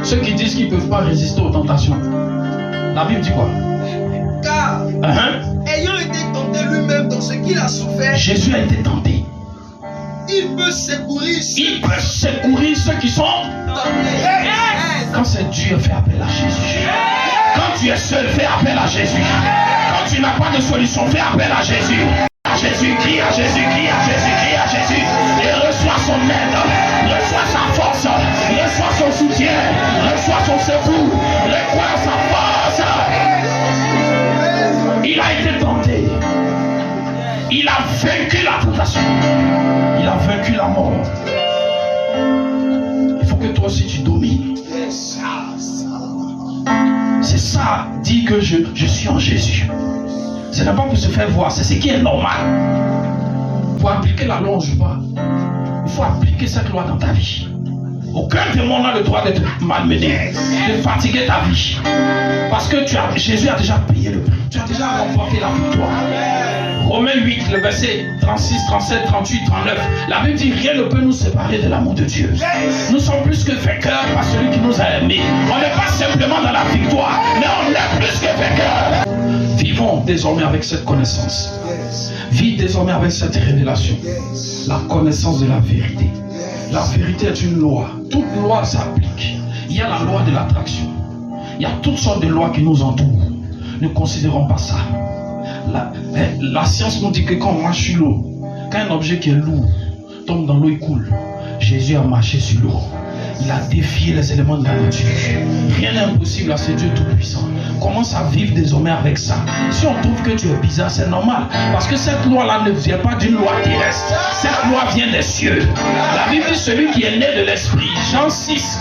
Ceux qui disent qu'ils ne peuvent pas résister aux tentations. La Bible dit quoi? Car, ayant été tenté lui-même dans ce qu'il a souffert, Jésus a été tenté. Il peut secourir ceux qui sont tentés. Quand c'est dur, fais appel à Jésus. Quand tu es seul, fais appel à Jésus. Quand tu n'as pas de solution, fais appel à Jésus. Jésus, crie à Jésus, crie à Jésus, crie à Jésus. Et reçois son aide, reçois sa force, reçois son soutien, reçois son secours, reçois sa force. Il a été tenté. Il a vaincu la tentation. Il a vaincu la mort. Il faut que toi aussi tu domines. C'est ça, dit que je suis en Jésus. Ce n'est pas pour se faire voir, c'est ce qui est normal. Pour appliquer la loi, on ne joue pas. Il faut appliquer cette loi dans ta vie. Aucun démon n'a le droit d'être malmené, de fatiguer ta vie. Parce que Jésus a déjà payé le prix. Tu as déjà remporté la victoire. Romains 8, le verset 36, 37, 38, 39. La Bible dit rien ne peut nous séparer de l'amour de Dieu. Nous sommes plus que vainqueurs par celui qui nous a aimés. On n'est pas simplement dans la victoire, mais on est plus que vainqueurs. Vivons désormais avec cette connaissance. Vis désormais avec cette révélation. La connaissance de la vérité. La vérité est une loi. Toute loi s'applique. Il y a la loi de l'attraction. Il y a toutes sortes de lois qui nous entourent. Ne considérons pas ça. La science nous dit que quand on marche sur l'eau, quand un objet qui est lourd tombe dans l'eau, il coule. Jésus a marché sur l'eau. Il a défié les éléments de la nature. Rien n'est impossible à ce Dieu tout-puissant. Commence à vivre désormais avec ça. Si on trouve que tu es bizarre, c'est normal. Parce que cette loi-là ne vient pas d'une loi terrestre. Cette loi vient des cieux. La Bible dit celui qui est né de l'esprit.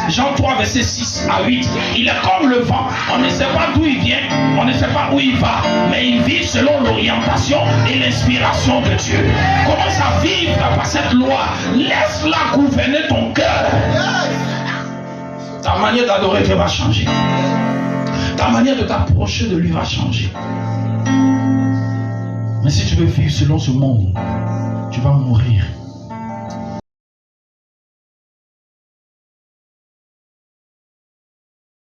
Jean 3, verset 6 à 8. Il est comme le vent. On ne sait pas d'où il vient. On ne sait pas où il va. Mais il vit selon l'orientation et l'inspiration de Dieu. Commence à vivre par cette loi. Laisse-la gouverner ton cœur. Ta manière d'adorer Dieu va changer. Ta manière de t'approcher de lui va changer. Mais si tu veux vivre selon ce monde, tu vas mourir.